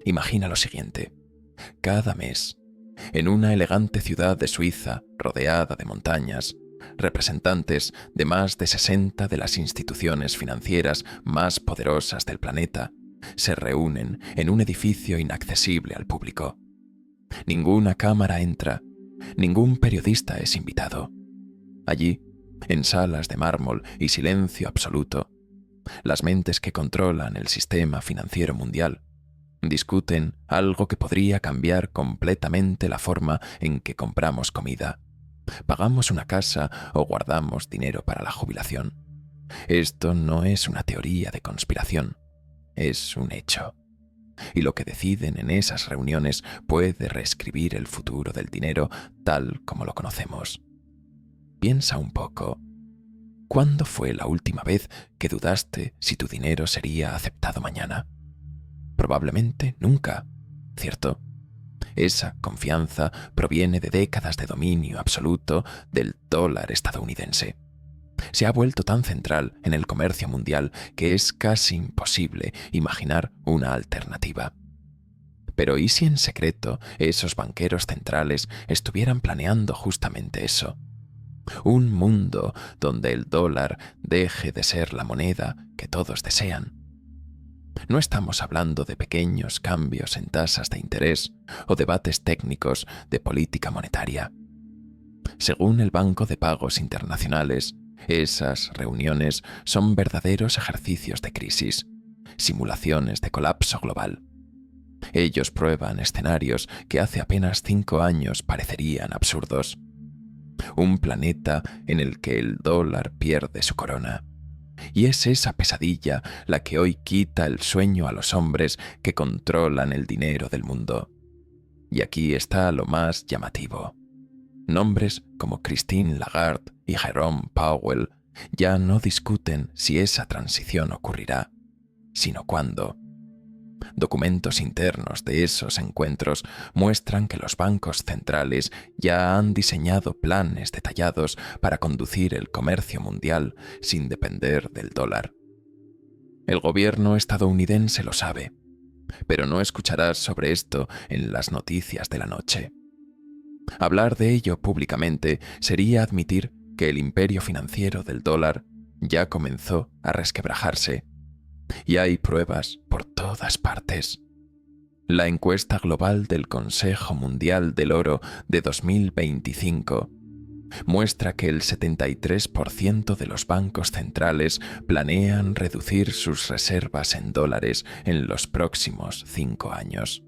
Imagina lo siguiente. Cada mes, en una elegante ciudad de Suiza rodeada de montañas, representantes de más de 60 de las instituciones financieras más poderosas del planeta se reúnen en un edificio inaccesible al público. Ninguna cámara entra, ningún periodista es invitado. Allí, en salas de mármol y silencio absoluto, las mentes que controlan el sistema financiero mundial discuten algo que podría cambiar completamente la forma en que compramos comida, pagamos una casa o guardamos dinero para la jubilación. Esto no es una teoría de conspiración, es un hecho. Y lo que deciden en esas reuniones puede reescribir el futuro del dinero tal como lo conocemos. Piensa un poco. ¿Cuándo fue la última vez que dudaste si tu dinero sería aceptado mañana? Probablemente nunca, ¿cierto? Esa confianza proviene de décadas de dominio absoluto del dólar estadounidense. Se ha vuelto tan central en el comercio mundial que es casi imposible imaginar una alternativa. Pero ¿y si en secreto esos banqueros centrales estuvieran planeando justamente eso? Un mundo donde el dólar deje de ser la moneda que todos desean. No estamos hablando de pequeños cambios en tasas de interés o debates técnicos de política monetaria. Según el Banco de Pagos Internacionales, esas reuniones son verdaderos ejercicios de crisis, simulaciones de colapso global. Ellos prueban escenarios que hace apenas 5 años parecerían absurdos. Un planeta en el que el dólar pierde su corona. Y es esa pesadilla la que hoy quita el sueño a los hombres que controlan el dinero del mundo. Y aquí está lo más llamativo. Nombres como Christine Lagarde y Jerome Powell ya no discuten si esa transición ocurrirá, sino cuándo. Documentos internos de esos encuentros muestran que los bancos centrales ya han diseñado planes detallados para conducir el comercio mundial sin depender del dólar. El gobierno estadounidense lo sabe, pero no escucharás sobre esto en las noticias de la noche. Hablar de ello públicamente sería admitir que el imperio financiero del dólar ya comenzó a resquebrajarse. Y hay pruebas por todas partes. La encuesta global del Consejo Mundial del Oro de 2025 muestra que el 73% de los bancos centrales planean reducir sus reservas en dólares en los próximos 5 años.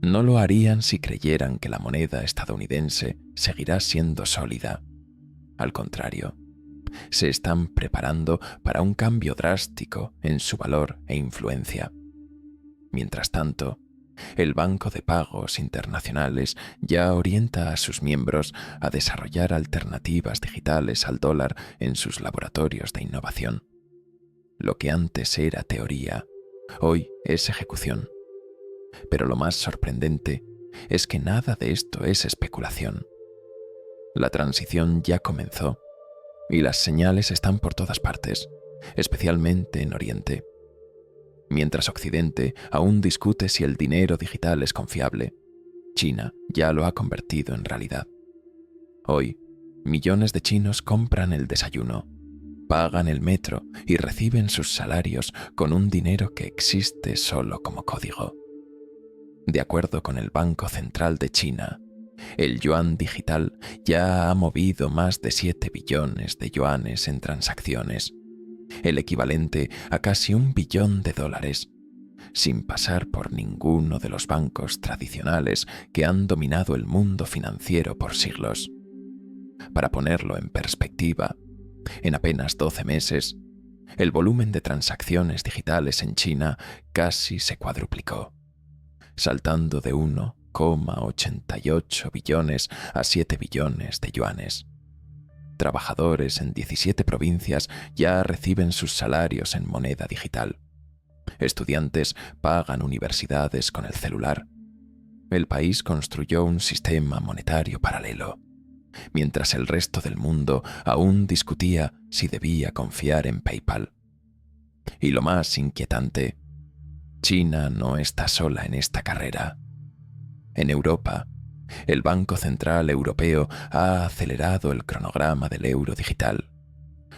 No lo harían si creyeran que la moneda estadounidense seguirá siendo sólida. Al contrario, se están preparando para un cambio drástico en su valor e influencia. Mientras tanto, el Banco de Pagos Internacionales ya orienta a sus miembros a desarrollar alternativas digitales al dólar en sus laboratorios de innovación. Lo que antes era teoría, hoy es ejecución. Pero lo más sorprendente es que nada de esto es especulación. La transición ya comenzó. Y las señales están por todas partes, especialmente en Oriente. Mientras Occidente aún discute si el dinero digital es confiable, China ya lo ha convertido en realidad. Hoy, millones de chinos compran el desayuno, pagan el metro y reciben sus salarios con un dinero que existe solo como código. De acuerdo con el Banco Central de China, el yuan digital ya ha movido más de 7 billones de yuanes en transacciones, el equivalente a casi $1 billón, sin pasar por ninguno de los bancos tradicionales que han dominado el mundo financiero por siglos. Para ponerlo en perspectiva, en apenas 12 meses, el volumen de transacciones digitales en China casi se cuadruplicó, saltando de 1,88 billones a 7 billones de yuanes. Trabajadores en 17 provincias ya reciben sus salarios en moneda digital. Estudiantes pagan universidades con el celular. El país construyó un sistema monetario paralelo, mientras el resto del mundo aún discutía si debía confiar en PayPal. Y lo más inquietante, China no está sola en esta carrera. En Europa, el Banco Central Europeo ha acelerado el cronograma del euro digital,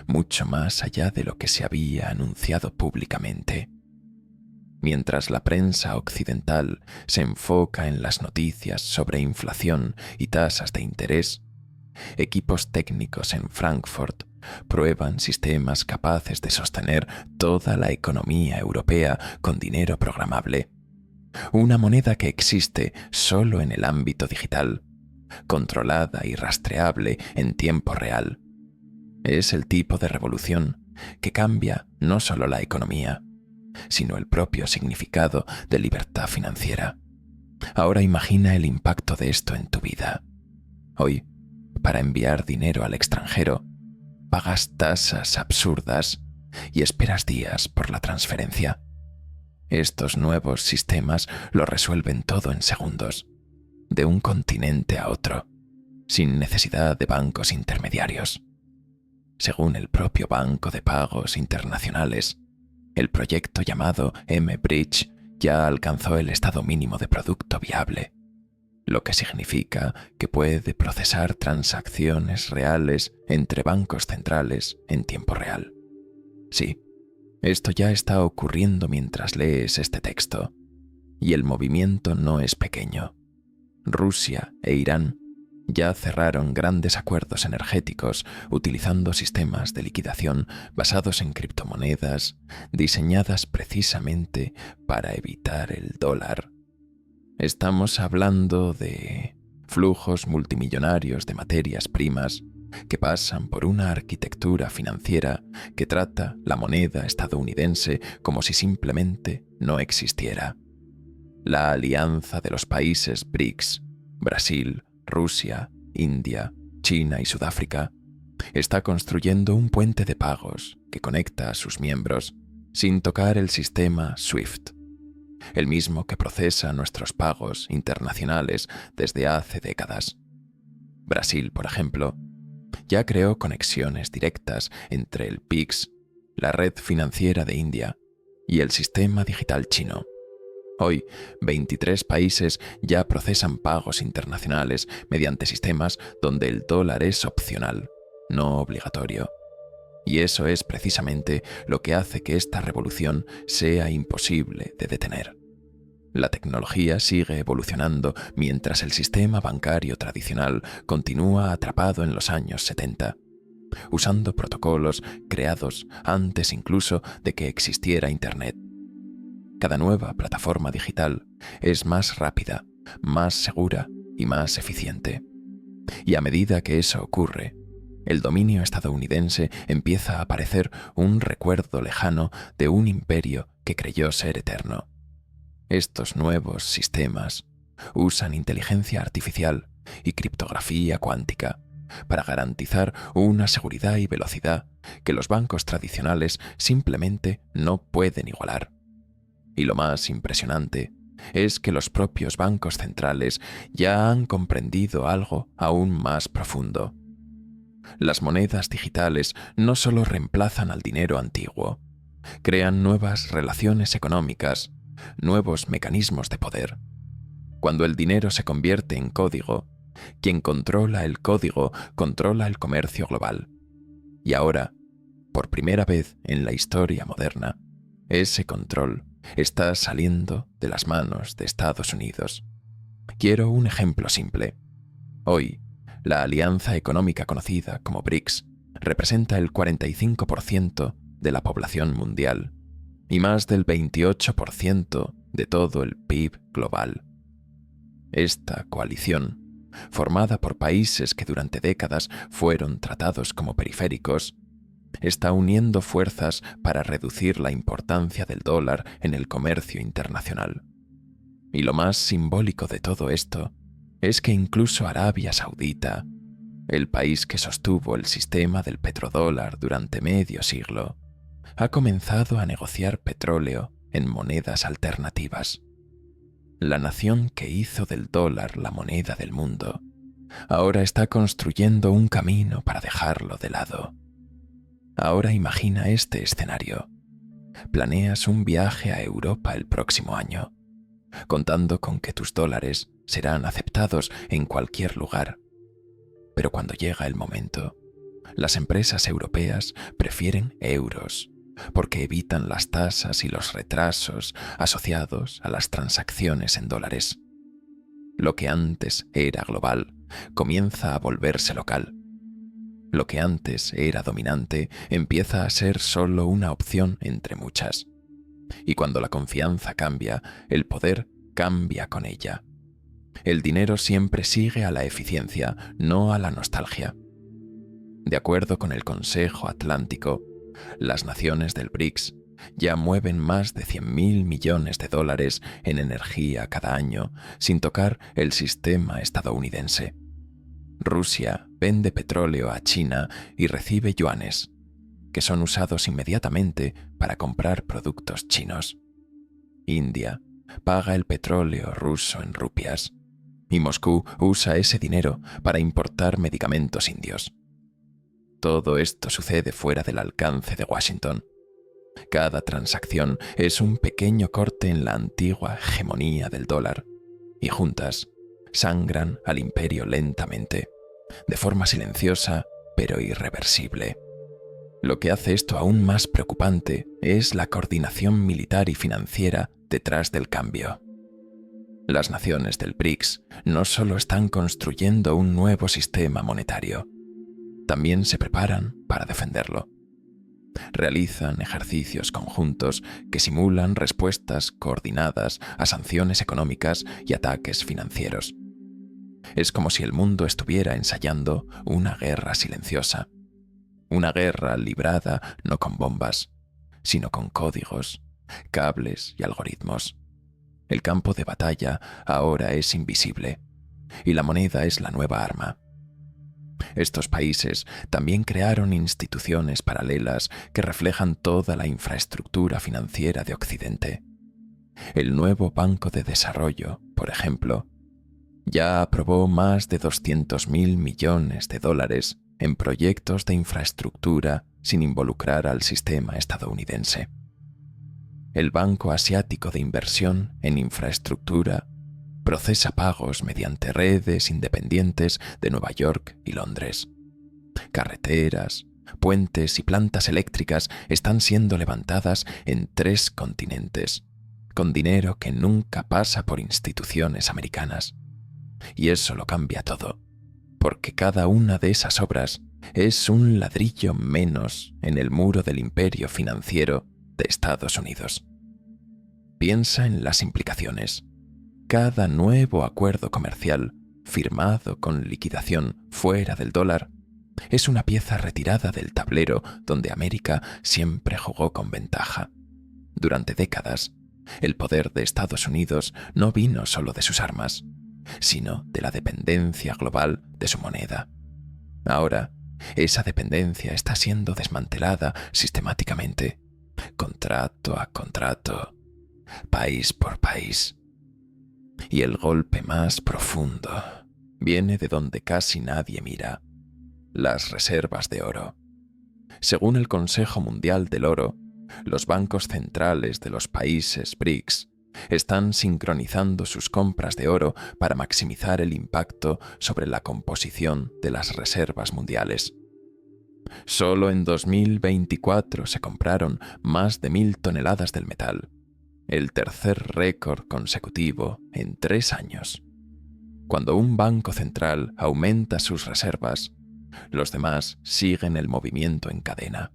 mucho más allá de lo que se había anunciado públicamente. Mientras la prensa occidental se enfoca en las noticias sobre inflación y tasas de interés, equipos técnicos en Frankfurt prueban sistemas capaces de sostener toda la economía europea con dinero programable, una moneda que existe solo en el ámbito digital, controlada y rastreable en tiempo real. Es el tipo de revolución que cambia no solo la economía, sino el propio significado de libertad financiera. Ahora imagina el impacto de esto en tu vida. Hoy, para enviar dinero al extranjero, pagas tasas absurdas y esperas días por la transferencia. Estos nuevos sistemas lo resuelven todo en segundos, de un continente a otro, sin necesidad de bancos intermediarios. Según el propio Banco de Pagos Internacionales, el proyecto llamado M-Bridge ya alcanzó el estado mínimo de producto viable, lo que significa que puede procesar transacciones reales entre bancos centrales en tiempo real. Sí, esto ya está ocurriendo mientras lees este texto, y el movimiento no es pequeño. Rusia e Irán ya cerraron grandes acuerdos energéticos utilizando sistemas de liquidación basados en criptomonedas diseñadas precisamente para evitar el dólar. Estamos hablando de flujos multimillonarios de materias primas que pasan por una arquitectura financiera que trata la moneda estadounidense como si simplemente no existiera. La alianza de los países BRICS, Brasil, Rusia, India, China y Sudáfrica, está construyendo un puente de pagos que conecta a sus miembros sin tocar el sistema SWIFT, el mismo que procesa nuestros pagos internacionales desde hace décadas. Brasil, por ejemplo, ya creó conexiones directas entre el PIX, la red financiera de India, y el sistema digital chino. Hoy, 23 países ya procesan pagos internacionales mediante sistemas donde el dólar es opcional, no obligatorio. Y eso es precisamente lo que hace que esta revolución sea imposible de detener. La tecnología sigue evolucionando mientras el sistema bancario tradicional continúa atrapado en los años 70, usando protocolos creados antes incluso de que existiera Internet. Cada nueva plataforma digital es más rápida, más segura y más eficiente. Y a medida que eso ocurre, el dominio estadounidense empieza a parecer un recuerdo lejano de un imperio que creyó ser eterno. Estos nuevos sistemas usan inteligencia artificial y criptografía cuántica para garantizar una seguridad y velocidad que los bancos tradicionales simplemente no pueden igualar. Y lo más impresionante es que los propios bancos centrales ya han comprendido algo aún más profundo. Las monedas digitales no solo reemplazan al dinero antiguo, crean nuevas relaciones económicas, nuevos mecanismos de poder. Cuando el dinero se convierte en código, quien controla el código controla el comercio global. Y ahora, por primera vez en la historia moderna, ese control está saliendo de las manos de Estados Unidos. Quiero un ejemplo simple. Hoy, la alianza económica conocida como BRICS representa el 45% de la población mundial y más del 28% de todo el PIB global. Esta coalición, formada por países que durante décadas fueron tratados como periféricos, está uniendo fuerzas para reducir la importancia del dólar en el comercio internacional. Y lo más simbólico de todo esto es que incluso Arabia Saudita, el país que sostuvo el sistema del petrodólar durante medio siglo, ha comenzado a negociar petróleo en monedas alternativas. La nación que hizo del dólar la moneda del mundo ahora está construyendo un camino para dejarlo de lado. Ahora imagina este escenario. planeas un viaje a Europa el próximo año, contando con que tus dólares serán aceptados en cualquier lugar. Pero cuando llega el momento, las empresas europeas prefieren euros porque evitan las tasas y los retrasos asociados a las transacciones en dólares. Lo que antes era global comienza a volverse local. Lo que antes era dominante empieza a ser solo una opción entre muchas. Y cuando la confianza cambia, el poder cambia con ella. El dinero siempre sigue a la eficiencia, no a la nostalgia. De acuerdo con el Consejo Atlántico, las naciones del BRICS ya mueven más de 100.000 millones de dólares en energía cada año sin tocar el sistema estadounidense. Rusia vende petróleo a China y recibe yuanes, que son usados inmediatamente para comprar productos chinos. India paga el petróleo ruso en rupias, y Moscú usa ese dinero para importar medicamentos indios. Todo esto sucede fuera del alcance de Washington. Cada transacción es un pequeño corte en la antigua hegemonía del dólar, y juntas sangran al imperio lentamente, de forma silenciosa pero irreversible. Lo que hace esto aún más preocupante es la coordinación militar y financiera detrás del cambio. Las naciones del BRICS no solo están construyendo un nuevo sistema monetario, también se preparan para defenderlo. Realizan ejercicios conjuntos que simulan respuestas coordinadas a sanciones económicas y ataques financieros. Es como si el mundo estuviera ensayando una guerra silenciosa. Una guerra librada no con bombas, sino con códigos, cables y algoritmos. El campo de batalla ahora es invisible, y la moneda es la nueva arma. Estos países también crearon instituciones paralelas que reflejan toda la infraestructura financiera de Occidente. El nuevo Banco de Desarrollo, por ejemplo, ya aprobó más de 200.000 millones de dólares en proyectos de infraestructura sin involucrar al sistema estadounidense. El Banco Asiático de Inversión en Infraestructura procesa pagos mediante redes independientes de Nueva York y Londres. Carreteras, puentes y plantas eléctricas están siendo levantadas en 3 continentes, con dinero que nunca pasa por instituciones americanas. Y eso lo cambia todo, porque cada una de esas obras es un ladrillo menos en el muro del imperio financiero de Estados Unidos. Piensa en las implicaciones. Cada nuevo acuerdo comercial firmado con liquidación fuera del dólar es una pieza retirada del tablero donde América siempre jugó con ventaja. Durante décadas, el poder de Estados Unidos no vino solo de sus armas, sino de la dependencia global de su moneda. Ahora, esa dependencia está siendo desmantelada sistemáticamente, contrato a contrato, país por país. Y el golpe más profundo viene de donde casi nadie mira: las reservas de oro. Según el Consejo Mundial del Oro, los bancos centrales de los países BRICS están sincronizando sus compras de oro para maximizar el impacto sobre la composición de las reservas mundiales. Solo en 2024 se compraron más de 1.000 toneladas del metal, el tercer récord consecutivo en 3 años. Cuando un banco central aumenta sus reservas, los demás siguen el movimiento en cadena.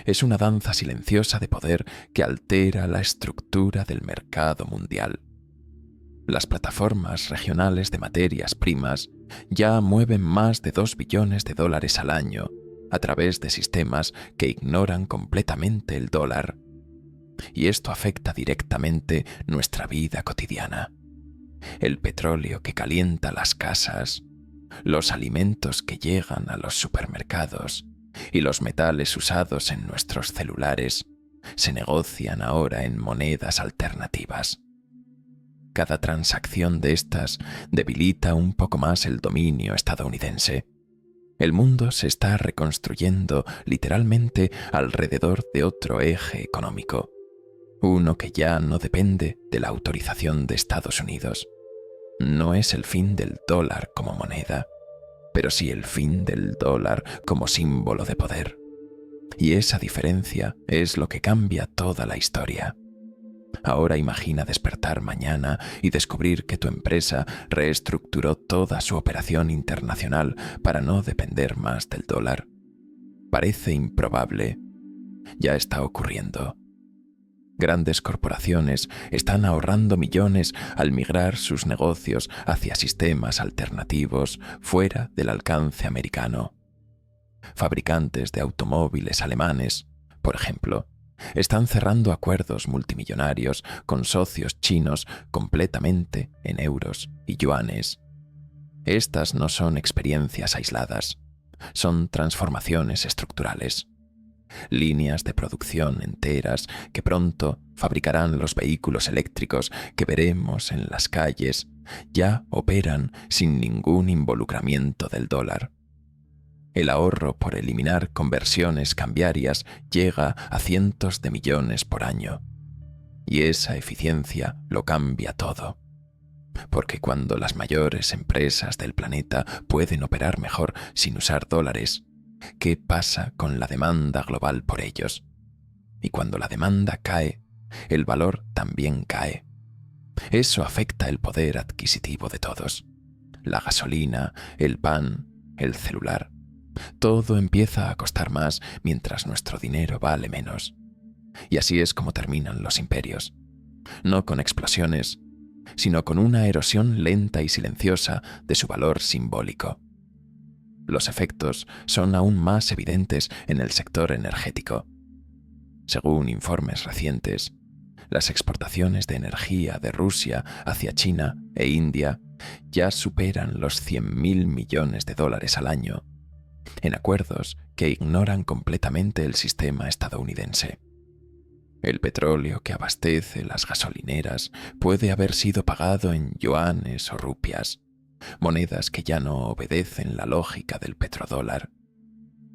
Es una danza silenciosa de poder que altera la estructura del mercado mundial. Las plataformas regionales de materias primas ya mueven más de 2 billones de dólares al año a través de sistemas que ignoran completamente el dólar. Y esto afecta directamente nuestra vida cotidiana. El petróleo que calienta las casas, los alimentos que llegan a los supermercados y los metales usados en nuestros celulares se negocian ahora en monedas alternativas. Cada transacción de estas debilita un poco más el dominio estadounidense. El mundo se está reconstruyendo literalmente alrededor de otro eje económico, uno que ya no depende de la autorización de Estados Unidos. No es el fin del dólar como moneda, pero sí el fin del dólar como símbolo de poder. Y esa diferencia es lo que cambia toda la historia. Ahora imagina despertar mañana y descubrir que tu empresa reestructuró toda su operación internacional para no depender más del dólar. Parece improbable. Ya está ocurriendo. Grandes corporaciones están ahorrando millones al migrar sus negocios hacia sistemas alternativos fuera del alcance americano. Fabricantes de automóviles alemanes, por ejemplo, están cerrando acuerdos multimillonarios con socios chinos completamente en euros y yuanes. Estas no son experiencias aisladas, son transformaciones estructurales. Líneas de producción enteras que pronto fabricarán los vehículos eléctricos que veremos en las calles ya operan sin ningún involucramiento del dólar. El ahorro por eliminar conversiones cambiarias llega a cientos de millones por año. Y esa eficiencia lo cambia todo. Porque cuando las mayores empresas del planeta pueden operar mejor sin usar dólares, ¿qué pasa con la demanda global por ellos? Y cuando la demanda cae, el valor también cae. Eso afecta el poder adquisitivo de todos. La gasolina, el pan, el celular. Todo empieza a costar más mientras nuestro dinero vale menos. Y así es como terminan los imperios. No con explosiones, sino con una erosión lenta y silenciosa de su valor simbólico. Los efectos son aún más evidentes en el sector energético. Según informes recientes, las exportaciones de energía de Rusia hacia China e India ya superan los 100.000 millones de dólares al año, en acuerdos que ignoran completamente el sistema estadounidense. El petróleo que abastece las gasolineras puede haber sido pagado en yuanes o rupias, monedas que ya no obedecen la lógica del petrodólar.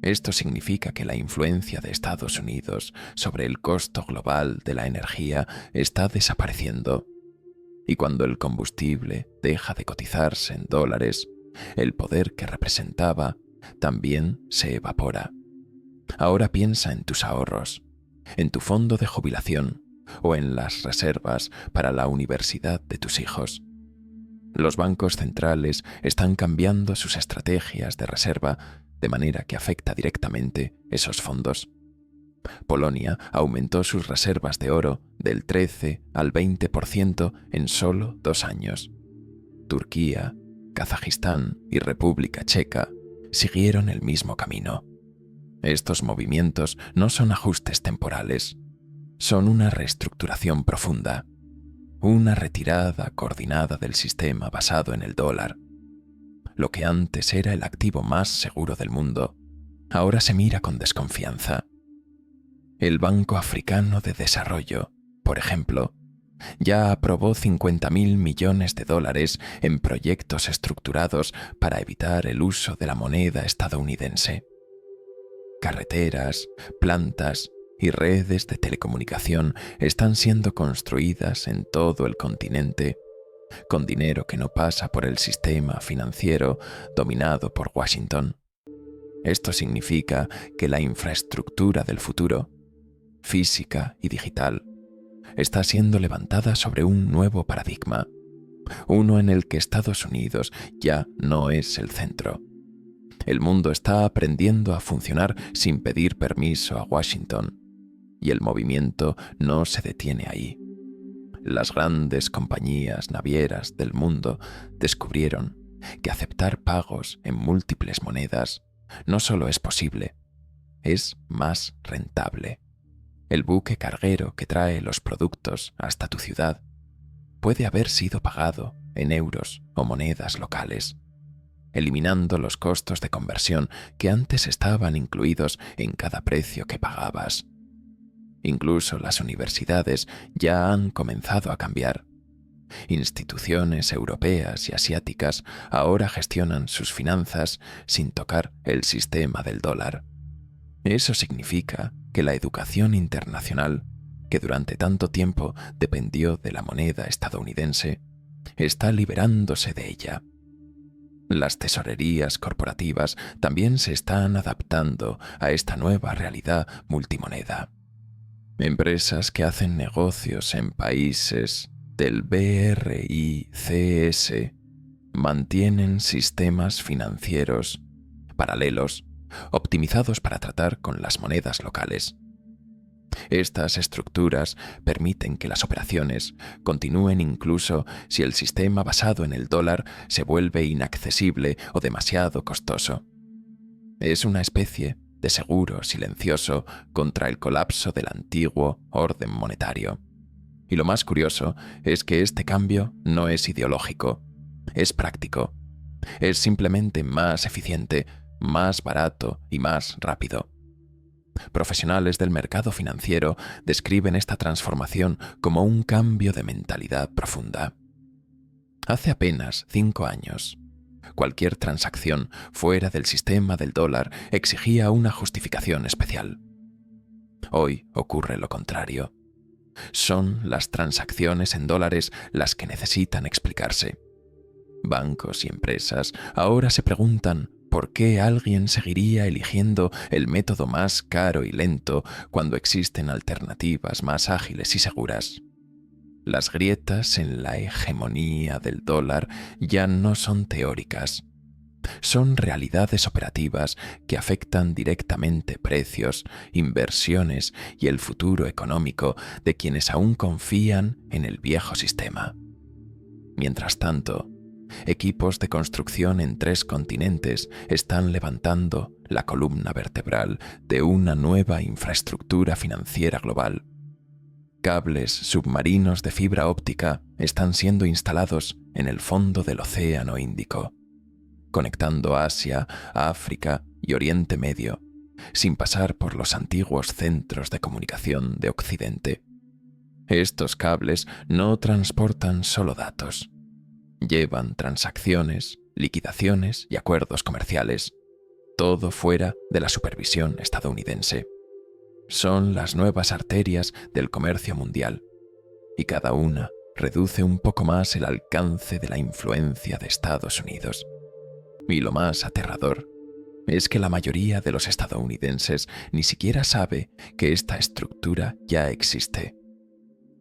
Esto significa que la influencia de Estados Unidos sobre el costo global de la energía está desapareciendo. Y cuando el combustible deja de cotizarse en dólares, el poder que representaba también se evapora. Ahora piensa en tus ahorros, en tu fondo de jubilación o en las reservas para la universidad de tus hijos. Los bancos centrales están cambiando sus estrategias de reserva de manera que afecta directamente esos fondos. Polonia aumentó sus reservas de oro del 13 al 20% en solo 2 años. Turquía, Kazajistán y República Checa siguieron el mismo camino. Estos movimientos no son ajustes temporales, son una reestructuración profunda, una retirada coordinada del sistema basado en el dólar. Lo que antes era el activo más seguro del mundo, ahora se mira con desconfianza. El Banco Africano de Desarrollo, por ejemplo, ya aprobó 50.000 millones de dólares en proyectos estructurados para evitar el uso de la moneda estadounidense. Carreteras, plantas y redes de telecomunicación están siendo construidas en todo el continente, con dinero que no pasa por el sistema financiero dominado por Washington. Esto significa que la infraestructura del futuro, física y digital, está siendo levantada sobre un nuevo paradigma, uno en el que Estados Unidos ya no es el centro. El mundo está aprendiendo a funcionar sin pedir permiso a Washington, y el movimiento no se detiene ahí. Las grandes compañías navieras del mundo descubrieron que aceptar pagos en múltiples monedas no solo es posible, es más rentable. El buque carguero que trae los productos hasta tu ciudad puede haber sido pagado en euros o monedas locales, eliminando los costos de conversión que antes estaban incluidos en cada precio que pagabas. Incluso las universidades ya han comenzado a cambiar. instituciones europeas y asiáticas ahora gestionan sus finanzas sin tocar el sistema del dólar. Eso significa que la educación internacional, que durante tanto tiempo dependió de la moneda estadounidense, está liberándose de ella. Las tesorerías corporativas también se están adaptando a esta nueva realidad multimoneda. Empresas que hacen negocios en países del BRICS mantienen sistemas financieros paralelos optimizados para tratar con las monedas locales. Estas estructuras permiten que las operaciones continúen incluso si el sistema basado en el dólar se vuelve inaccesible o demasiado costoso. Es una especie de seguro silencioso contra el colapso del antiguo orden monetario. Y lo más curioso es que este cambio no es ideológico, es práctico. Es simplemente más eficiente, más barato y más rápido. Profesionales del mercado financiero describen esta transformación como un cambio de mentalidad profunda. Hace apenas 5 años, cualquier transacción fuera del sistema del dólar exigía una justificación especial. Hoy ocurre lo contrario. Son las transacciones en dólares las que necesitan explicarse. Bancos y empresas ahora se preguntan ¿por qué alguien seguiría eligiendo el método más caro y lento cuando existen alternativas más ágiles y seguras? Las grietas en la hegemonía del dólar ya no son teóricas. Son realidades operativas que afectan directamente precios, inversiones y el futuro económico de quienes aún confían en el viejo sistema. Mientras tanto, equipos de construcción en 3 continentes están levantando la columna vertebral de una nueva infraestructura financiera global. Cables submarinos de fibra óptica están siendo instalados en el fondo del Océano Índico, conectando Asia, África y Oriente Medio, sin pasar por los antiguos centros de comunicación de Occidente. Estos cables no transportan solo datos. Llevan transacciones, liquidaciones y acuerdos comerciales, todo fuera de la supervisión estadounidense. Son las nuevas arterias del comercio mundial, y cada una reduce un poco más el alcance de la influencia de Estados Unidos. Y lo más aterrador es que la mayoría de los estadounidenses ni siquiera sabe que esta estructura ya existe.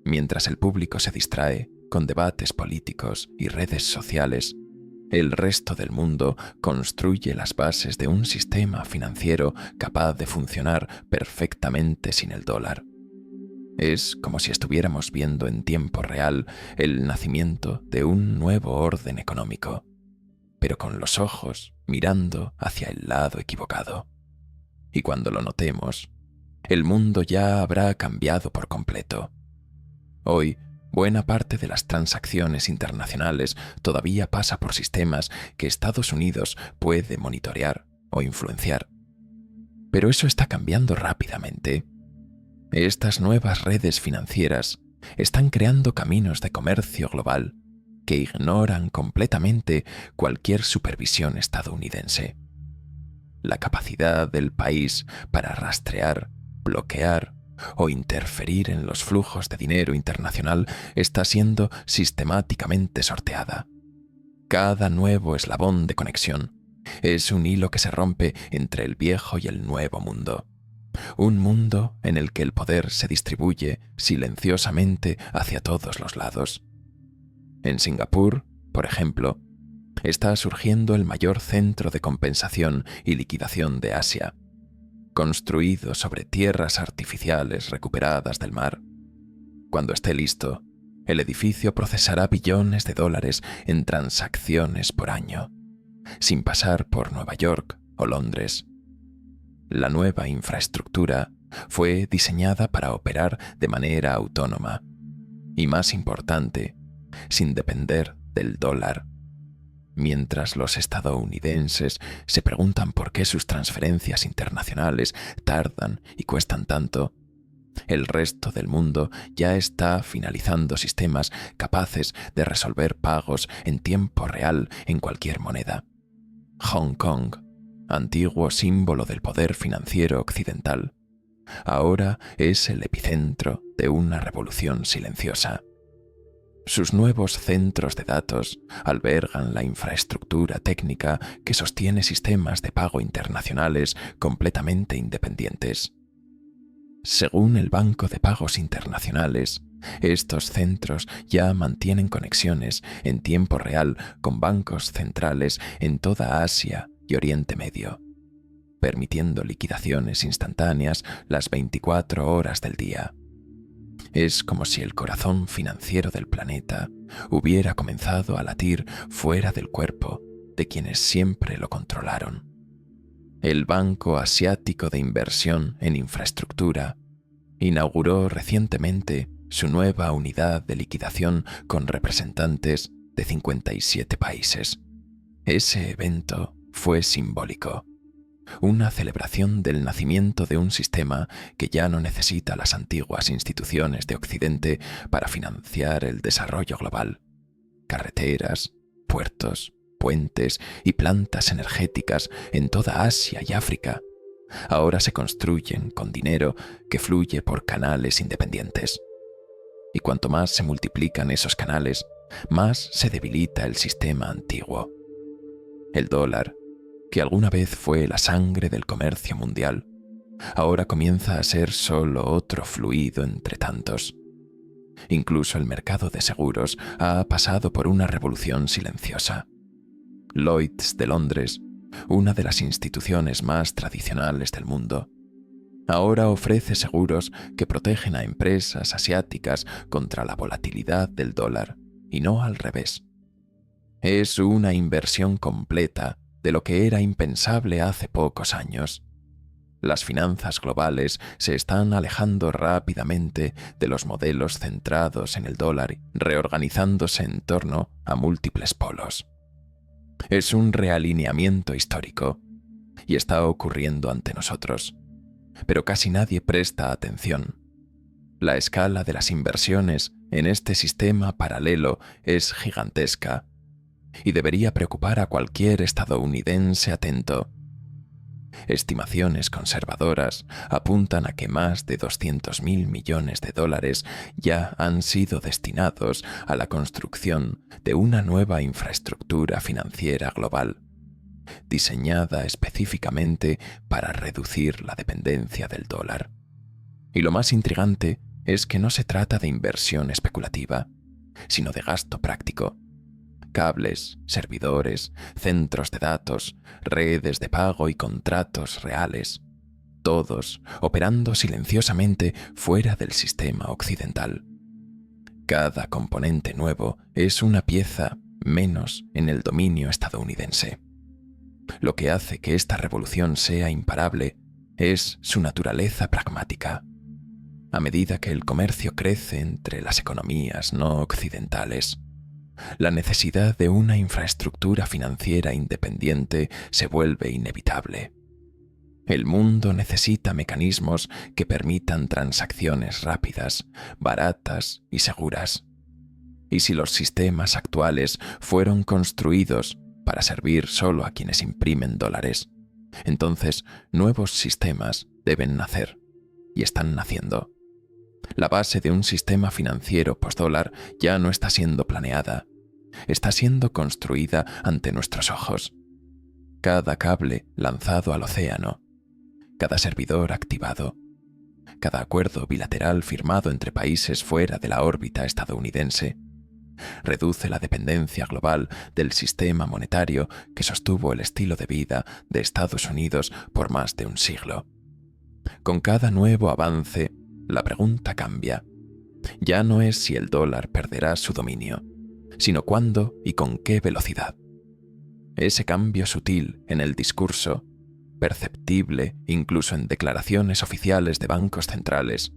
Mientras el público se distrae con debates políticos y redes sociales, el resto del mundo construye las bases de un sistema financiero capaz de funcionar perfectamente sin el dólar. Es como si estuviéramos viendo en tiempo real el nacimiento de un nuevo orden económico, pero con los ojos mirando hacia el lado equivocado. Y cuando lo notemos, el mundo ya habrá cambiado por completo. Hoy, buena parte de las transacciones internacionales todavía pasa por sistemas que Estados Unidos puede monitorear o influenciar. Pero eso está cambiando rápidamente. Estas nuevas redes financieras están creando caminos de comercio global que ignoran completamente cualquier supervisión estadounidense. La capacidad del país para rastrear, bloquear o interferir en los flujos de dinero internacional está siendo sistemáticamente sorteada. Cada nuevo eslabón de conexión es un hilo que se rompe entre el viejo y el nuevo mundo. Un mundo en el que el poder se distribuye silenciosamente hacia todos los lados. En Singapur, por ejemplo, está surgiendo el mayor centro de compensación y liquidación de Asia, construido sobre tierras artificiales recuperadas del mar. Cuando esté listo, el edificio procesará billones de dólares en transacciones por año, sin pasar por Nueva York o Londres. La nueva infraestructura fue diseñada para operar de manera autónoma y, más importante, sin depender del dólar. Mientras los estadounidenses se preguntan por qué sus transferencias internacionales tardan y cuestan tanto, El resto del mundo ya está finalizando sistemas capaces de resolver pagos en tiempo real en cualquier moneda. Hong Kong, antiguo símbolo del poder financiero occidental, ahora es el epicentro de una revolución silenciosa. Sus nuevos centros de datos albergan la infraestructura técnica que sostiene sistemas de pago internacionales completamente independientes. Según el Banco de Pagos Internacionales, estos centros ya mantienen conexiones en tiempo real con bancos centrales en toda Asia y Oriente Medio, permitiendo liquidaciones instantáneas las 24 horas del día. Es como si el corazón financiero del planeta hubiera comenzado a latir fuera del cuerpo de quienes siempre lo controlaron. El Banco Asiático de Inversión en Infraestructura inauguró recientemente su nueva unidad de liquidación con representantes de 57 países. Ese evento fue simbólico, una celebración del nacimiento de un sistema que ya no necesita las antiguas instituciones de Occidente para financiar el desarrollo global. Carreteras, puertos, puentes y plantas energéticas en toda Asia y África ahora se construyen con dinero que fluye por canales independientes. Y cuanto más se multiplican esos canales, más se debilita el sistema antiguo. El dólar, que alguna vez fue la sangre del comercio mundial, ahora comienza a ser solo otro fluido entre tantos. Incluso el mercado de seguros ha pasado por una revolución silenciosa. Lloyd's de Londres, una de las instituciones más tradicionales del mundo, ahora ofrece seguros que protegen a empresas asiáticas contra la volatilidad del dólar, y no al revés. Es una inversión completa de lo que era impensable hace pocos años. Las finanzas globales se están alejando rápidamente de los modelos centrados en el dólar, reorganizándose en torno a múltiples polos. Es un realineamiento histórico y está ocurriendo ante nosotros, pero casi nadie presta atención. La escala de las inversiones en este sistema paralelo es gigantesca y debería preocupar a cualquier estadounidense atento. Estimaciones conservadoras apuntan a que más de 200.000 millones de dólares ya han sido destinados a la construcción de una nueva infraestructura financiera global, diseñada específicamente para reducir la dependencia del dólar. Y lo más intrigante es que no se trata de inversión especulativa, sino de gasto práctico. Cables, servidores, centros de datos, redes de pago y contratos reales, todos operando silenciosamente fuera del sistema occidental. Cada componente nuevo es una pieza menos en el dominio estadounidense. Lo que hace que esta revolución sea imparable es su naturaleza pragmática. A medida que el comercio crece entre las economías no occidentales, la necesidad de una infraestructura financiera independiente se vuelve inevitable. El mundo necesita mecanismos que permitan transacciones rápidas, baratas y seguras. Y si los sistemas actuales fueron construidos para servir solo a quienes imprimen dólares, entonces nuevos sistemas deben nacer, y están naciendo. La base de un sistema financiero postdólar ya no está siendo planeada, está siendo construida ante nuestros ojos. Cada cable lanzado al océano, cada servidor activado, cada acuerdo bilateral firmado entre países fuera de la órbita estadounidense, reduce la dependencia global del sistema monetario que sostuvo el estilo de vida de Estados Unidos por más de un siglo. Con cada nuevo avance, la pregunta cambia. Ya no es si el dólar perderá su dominio, sino cuándo y con qué velocidad. Ese cambio sutil en el discurso, perceptible incluso en declaraciones oficiales de bancos centrales,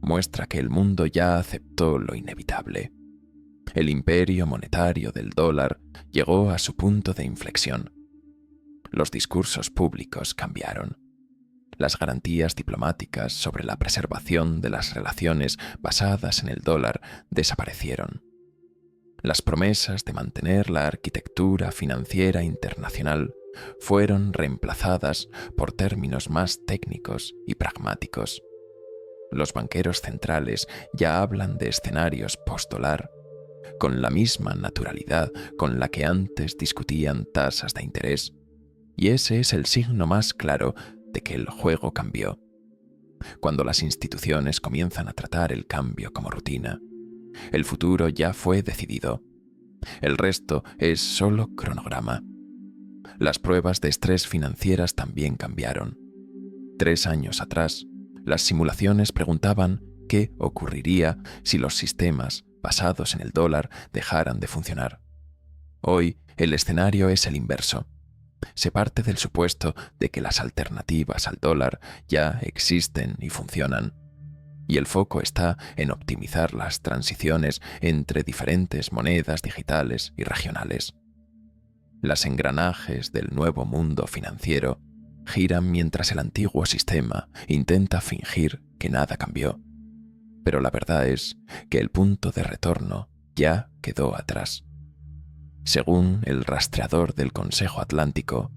muestra que el mundo ya aceptó lo inevitable. El imperio monetario del dólar llegó a su punto de inflexión. Los discursos públicos cambiaron. Las garantías diplomáticas sobre la preservación de las relaciones basadas en el dólar desaparecieron. Las promesas de mantener la arquitectura financiera internacional fueron reemplazadas por términos más técnicos y pragmáticos. Los banqueros centrales ya hablan de escenarios post-dólar, con la misma naturalidad con la que antes discutían tasas de interés, y ese es el signo más claro de que el juego cambió. Cuando las instituciones comienzan a tratar el cambio como rutina, el futuro ya fue decidido. El resto es solo cronograma. Las pruebas de estrés financieras también cambiaron. 3 años atrás, las simulaciones preguntaban qué ocurriría si los sistemas basados en el dólar dejaran de funcionar. Hoy, el escenario es el inverso. Se parte del supuesto de que las alternativas al dólar ya existen y funcionan, y el foco está en optimizar las transiciones entre diferentes monedas digitales y regionales. Las engranajes del nuevo mundo financiero giran mientras el antiguo sistema intenta fingir que nada cambió. Pero la verdad es que el punto de retorno ya quedó atrás. Según el rastreador del Consejo Atlántico,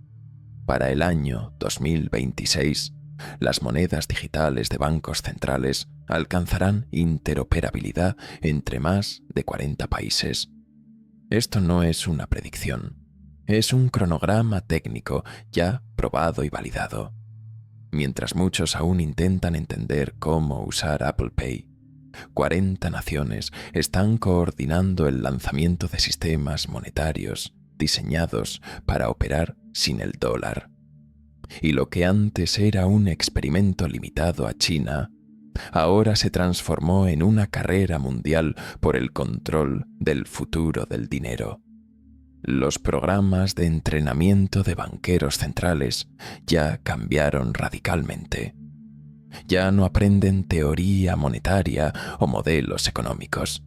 para el año 2026, las monedas digitales de bancos centrales alcanzarán interoperabilidad entre más de 40 países. Esto no es una predicción, es un cronograma técnico ya probado y validado. Mientras muchos aún intentan entender cómo usar Apple Pay, 40 naciones están coordinando el lanzamiento de sistemas monetarios diseñados para operar sin el dólar. Y lo que antes era un experimento limitado a China, ahora se transformó en una carrera mundial por el control del futuro del dinero. Los programas de entrenamiento de banqueros centrales ya cambiaron radicalmente. Ya no aprenden teoría monetaria o modelos económicos.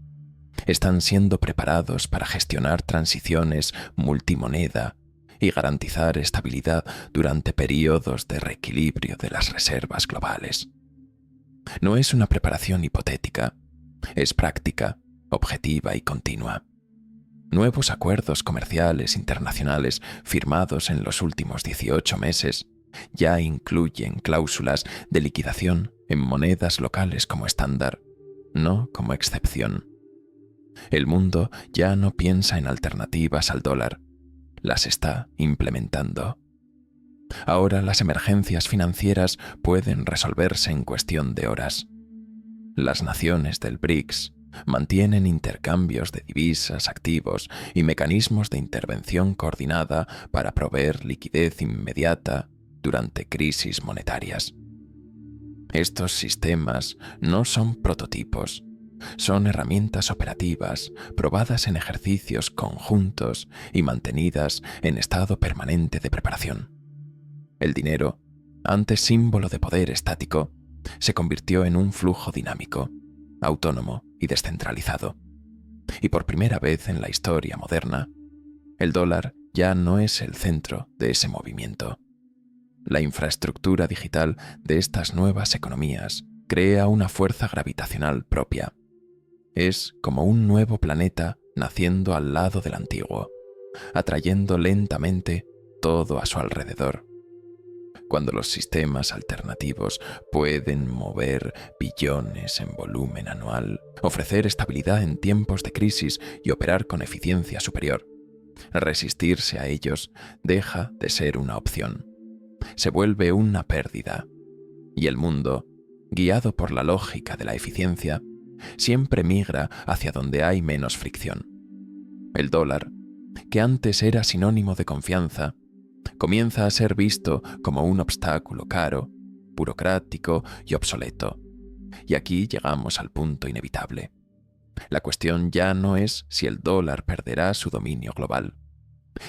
Están siendo preparados para gestionar transiciones multimoneda y garantizar estabilidad durante periodos de reequilibrio de las reservas globales. No es una preparación hipotética, es práctica, objetiva y continua. Nuevos acuerdos comerciales internacionales firmados en los últimos 18 meses ya incluyen cláusulas de liquidación en monedas locales como estándar, no como excepción. El mundo ya no piensa en alternativas al dólar, las está implementando. Ahora las emergencias financieras pueden resolverse en cuestión de horas. Las naciones del BRICS mantienen intercambios de divisas, activos y mecanismos de intervención coordinada para proveer liquidez inmediata durante crisis monetarias. Estos sistemas no son prototipos, son herramientas operativas probadas en ejercicios conjuntos y mantenidas en estado permanente de preparación. El dinero, antes símbolo de poder estático, se convirtió en un flujo dinámico, autónomo y descentralizado. Y por primera vez en la historia moderna, el dólar ya no es el centro de ese movimiento. La infraestructura digital de estas nuevas economías crea una fuerza gravitacional propia. Es como un nuevo planeta naciendo al lado del antiguo, atrayendo lentamente todo a su alrededor. Cuando los sistemas alternativos pueden mover billones en volumen anual, ofrecer estabilidad en tiempos de crisis y operar con eficiencia superior, resistirse a ellos deja de ser una opción. Se vuelve una pérdida, y el mundo, guiado por la lógica de la eficiencia, siempre migra hacia donde hay menos fricción. El dólar, que antes era sinónimo de confianza, comienza a ser visto como un obstáculo caro, burocrático y obsoleto. Y aquí llegamos al punto inevitable. La cuestión ya no es si el dólar perderá su dominio global,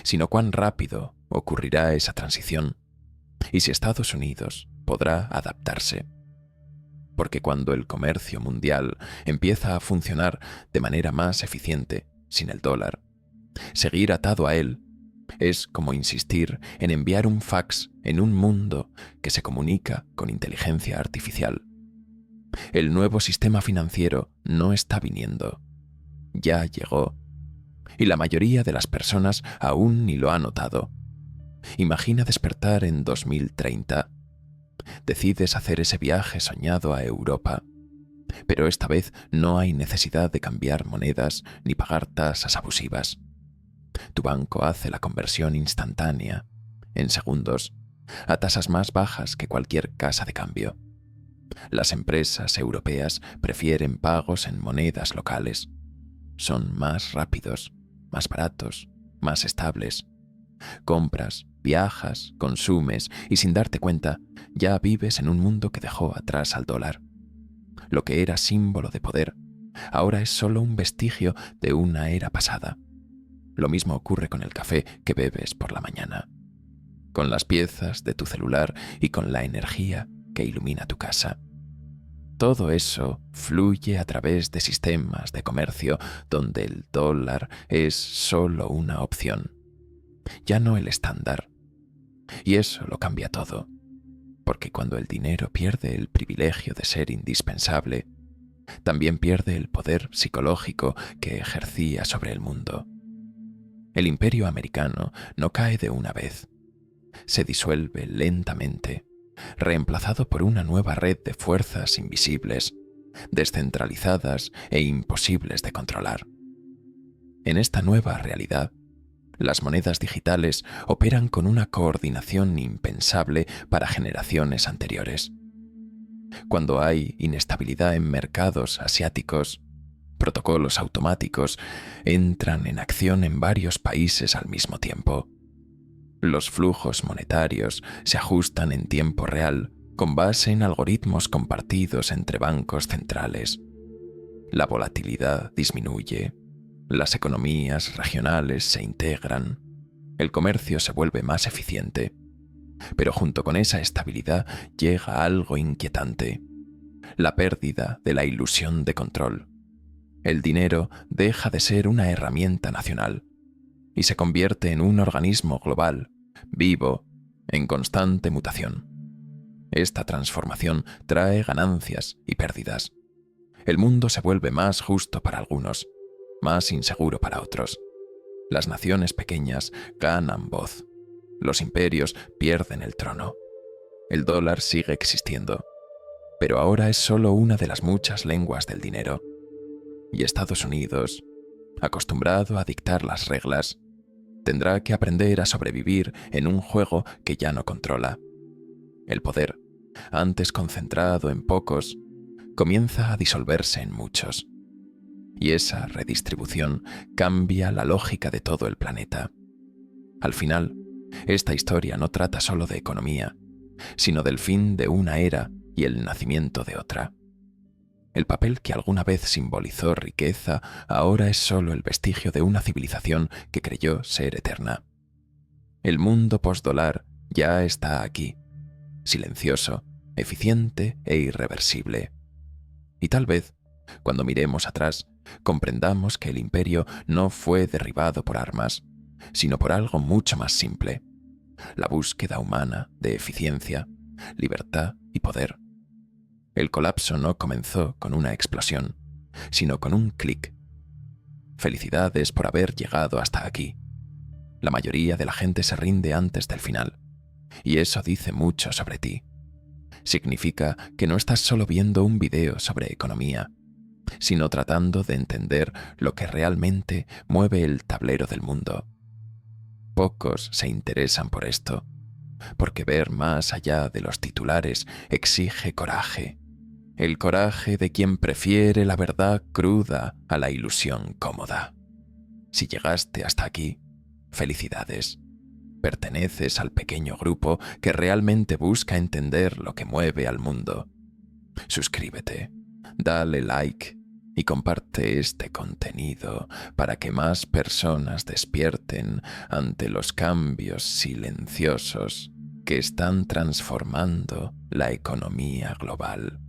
sino cuán rápido ocurrirá esa transición y si Estados Unidos podrá adaptarse. Porque cuando el comercio mundial empieza a funcionar de manera más eficiente sin el dólar, seguir atado a él Es como insistir en enviar un fax en un mundo que se comunica con inteligencia artificial. El nuevo sistema financiero no está viniendo. Ya llegó. Y la mayoría de las personas aún ni lo ha notado. Imagina despertar en 2030. Decides hacer ese viaje soñado a Europa. Pero esta vez no hay necesidad de cambiar monedas ni pagar tasas abusivas. Tu banco hace la conversión instantánea, en segundos, a tasas más bajas que cualquier casa de cambio. Las empresas europeas prefieren pagos en monedas locales. Son más rápidos, más baratos, más estables. Compras, viajas, consumes y sin darte cuenta ya vives en un mundo que dejó atrás al dólar. Lo que era símbolo de poder ahora es solo un vestigio de una era pasada. Lo mismo ocurre con el café que bebes por la mañana, con las piezas de tu celular y con la energía que ilumina tu casa. Todo eso fluye a través de sistemas de comercio donde el dólar es solo una opción, ya no el estándar. Y eso lo cambia todo, porque cuando el dinero pierde el privilegio de ser indispensable, también pierde el poder psicológico que ejercía sobre el mundo. El imperio americano no cae de una vez. Se disuelve lentamente, reemplazado por una nueva red de fuerzas invisibles, descentralizadas e imposibles de controlar. En esta nueva realidad, las monedas digitales operan con una coordinación impensable para generaciones anteriores. Cuando hay inestabilidad en mercados asiáticos, protocolos automáticos entran en acción en varios países al mismo tiempo. Los flujos monetarios se ajustan en tiempo real con base en algoritmos compartidos entre bancos centrales. La volatilidad disminuye, las economías regionales se integran, el comercio se vuelve más eficiente. Pero junto con esa estabilidad llega algo inquietante: la pérdida de la ilusión de control. El dinero deja de ser una herramienta nacional y se convierte en un organismo global, vivo, en constante mutación. Esta transformación trae ganancias y pérdidas. El mundo se vuelve más justo para algunos, más inseguro para otros. Las naciones pequeñas ganan voz. Los imperios pierden el trono. El dólar sigue existiendo, pero ahora es solo una de las muchas lenguas del dinero. Y Estados Unidos, acostumbrado a dictar las reglas, tendrá que aprender a sobrevivir en un juego que ya no controla. El poder, antes concentrado en pocos, comienza a disolverse en muchos. Y esa redistribución cambia la lógica de todo el planeta. Al final, esta historia no trata solo de economía, sino del fin de una era y el nacimiento de otra. El papel que alguna vez simbolizó riqueza ahora es solo el vestigio de una civilización que creyó ser eterna. El mundo postdólar ya está aquí, silencioso, eficiente e irreversible. Y tal vez, cuando miremos atrás, comprendamos que el imperio no fue derribado por armas, sino por algo mucho más simple: la búsqueda humana de eficiencia, libertad y poder. El colapso no comenzó con una explosión, sino con un clic. Felicidades por haber llegado hasta aquí. La mayoría de la gente se rinde antes del final, y eso dice mucho sobre ti. Significa que no estás solo viendo un video sobre economía, sino tratando de entender lo que realmente mueve el tablero del mundo. Pocos se interesan por esto, porque ver más allá de los titulares exige coraje. El coraje de quien prefiere la verdad cruda a la ilusión cómoda. Si llegaste hasta aquí, felicidades. Perteneces al pequeño grupo que realmente busca entender lo que mueve al mundo. Suscríbete, dale like y comparte este contenido para que más personas despierten ante los cambios silenciosos que están transformando la economía global.